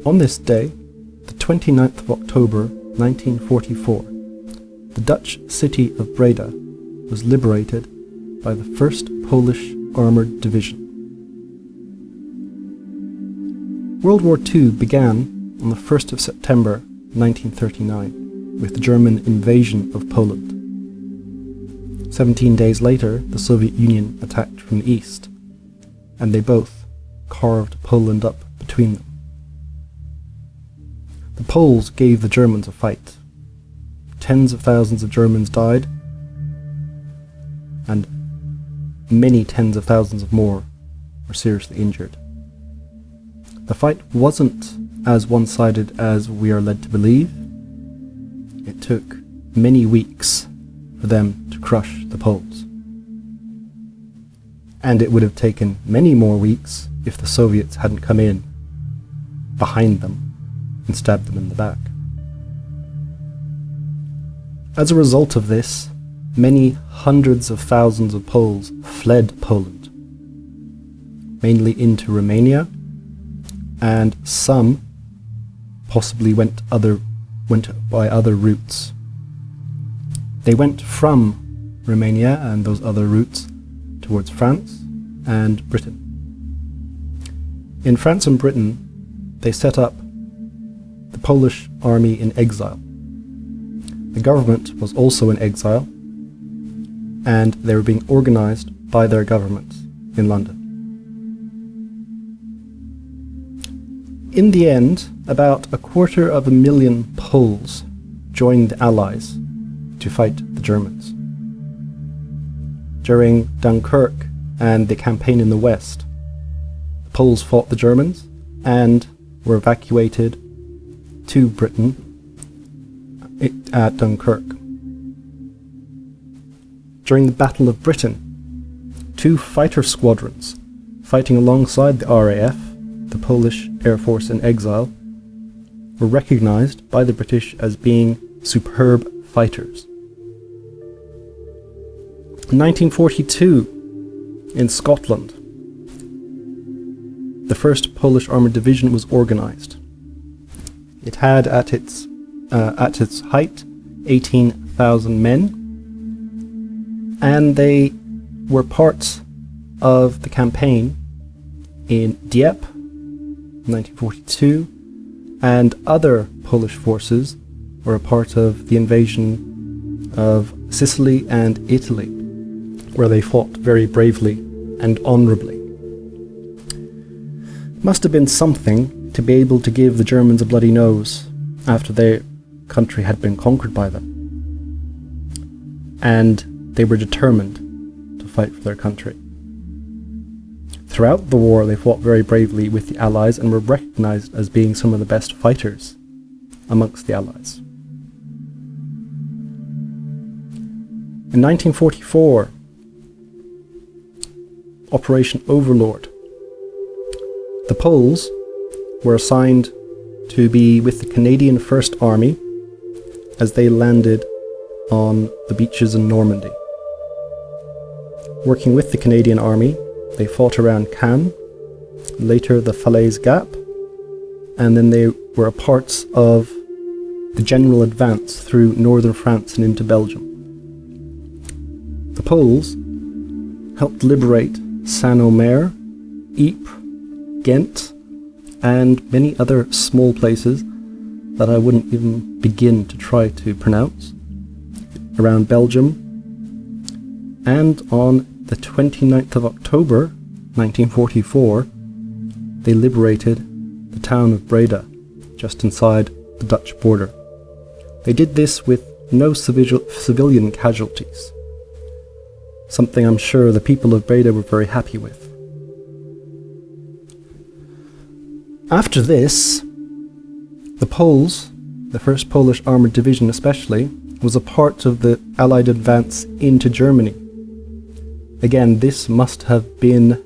On this day, the 29th of October 1944, the Dutch city of Breda was liberated by the 1st Polish Armoured Division. World War II began on the 1st of September 1939 with the German invasion of Poland. 17 days later, the Soviet Union attacked from the east, and they both carved Poland up between them. The Poles gave the Germans a fight. Tens of thousands of Germans died, and many tens of thousands of more were seriously injured. The fight wasn't as one-sided as we are led to believe. It took many weeks for them to crush the Poles. And it would have taken many more weeks if the Soviets hadn't come in behind them and stabbed them in the back. As a result of this, many hundreds of thousands of Poles fled Poland, mainly into Romania, and some possibly went by other routes. They went from Romania and those other routes towards France and Britain. In France and Britain, they set up the Polish army in exile. The government was also in exile, and they were being organized by their government in London. In the end, about 250,000 Poles joined the Allies to fight the Germans. During Dunkirk and the campaign in the West, the Poles fought the Germans and were evacuated to Britain at Dunkirk. During the Battle of Britain, 2 fighter squadrons fighting alongside the RAF, the Polish Air Force in exile, were recognized by the British as being superb fighters. In 1942, in Scotland, the 1st Polish Armoured Division was organized. It had at its height 18,000 men, and they were part of the campaign in Dieppe, 1942, and other Polish forces were a part of the invasion of Sicily and Italy, where they fought very bravely and honourably. It must have been something to be able to give the Germans a bloody nose after their country had been conquered by them. And they were determined to fight for their country. Throughout the war, they fought very bravely with the Allies and were recognized as being some of the best fighters amongst the Allies. In 1944, Operation Overlord, the Poles were assigned to be with the Canadian First Army as they landed on the beaches in Normandy. Working with the Canadian Army, they fought around Caen, later the Falaise Gap, and then they were a part of the general advance through northern France and into Belgium. The Poles helped liberate Saint-Omer, Ypres, Ghent, and many other small places that I wouldn't even begin to try to pronounce around Belgium. And on the 29th of October 1944, they liberated the town of Breda, just inside the Dutch border. They did this with no civilian casualties, something I'm sure the people of Breda were very happy with. After this, the Poles, the 1st Polish Armoured Division especially, was a part of the Allied advance into Germany. Again, this must have been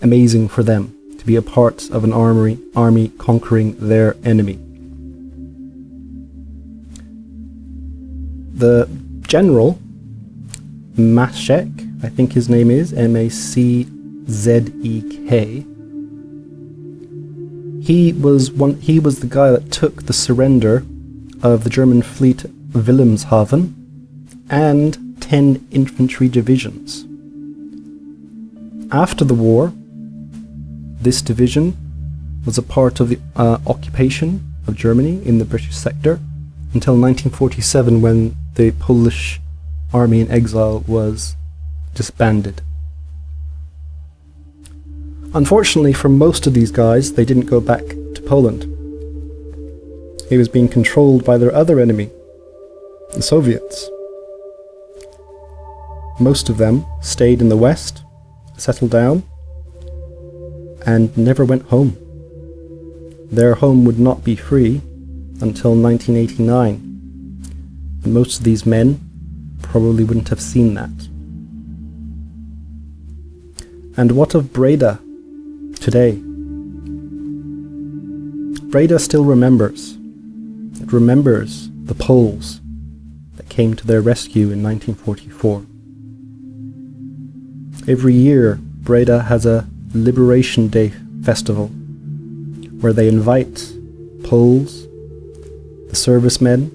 amazing for them, to be a part of an army conquering their enemy. The general, Maczek, I think his name is, Maczek, He was the guy that took the surrender of the German fleet at Wilhelmshaven and 10 infantry divisions. After the war, this division was a part of the occupation of Germany in the British sector until 1947, when the Polish army in exile was disbanded. Unfortunately for most of these guys, they didn't go back to Poland. It was being controlled by their other enemy, the Soviets. Most of them stayed in the West, settled down, and never went home. Their home would not be free until 1989, and most of these men probably wouldn't have seen that. And what of Breda today? Breda still remembers. It remembers the Poles that came to their rescue in 1944. Every year, Breda has a Liberation Day festival where they invite Poles, the servicemen,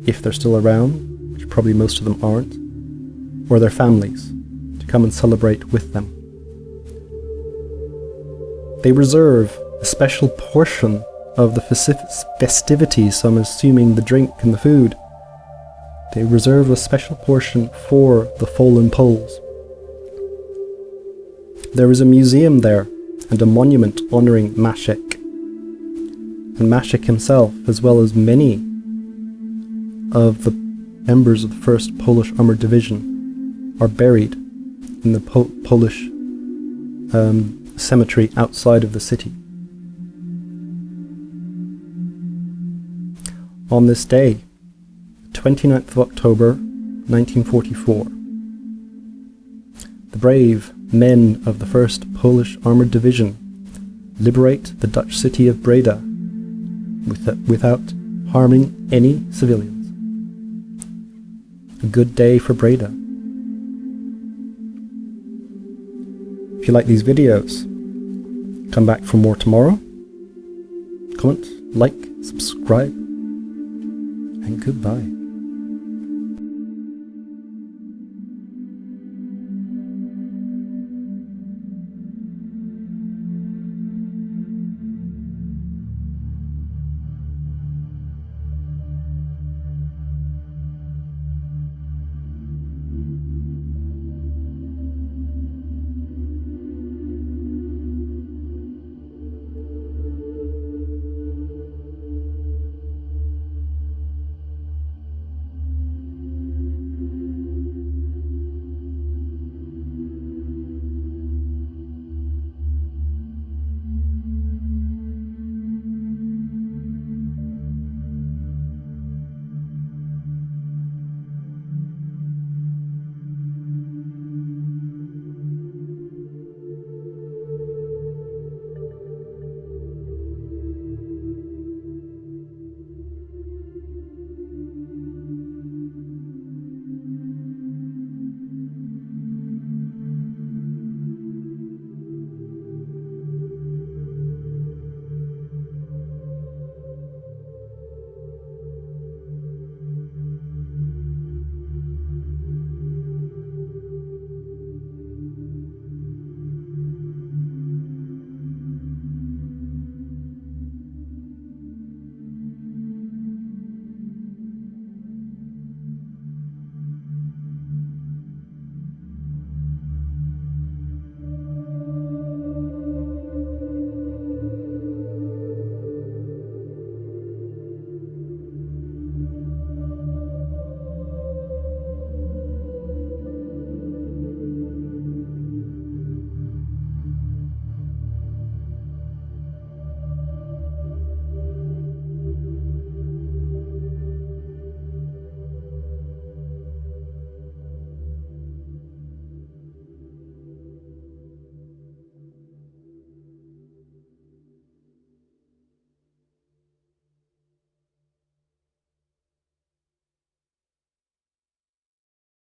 if they're still around, which probably most of them aren't, or their families, to come and celebrate with them. They reserve a special portion of the festivities, so I'm assuming the drink and the food. They reserve a special portion for the fallen Poles. There is a museum there and a monument honouring Maciek. And Maciek himself, as well as many of the members of the 1st Polish Armoured Division, are buried in the Polish cemetery outside of the city. On this day, 29th of October 1944, the brave men of the 1st Polish Armoured Division liberate the Dutch city of Breda without harming any civilians. A good day for Breda. If you like these videos, come back for more tomorrow. Comment, like, subscribe, and goodbye.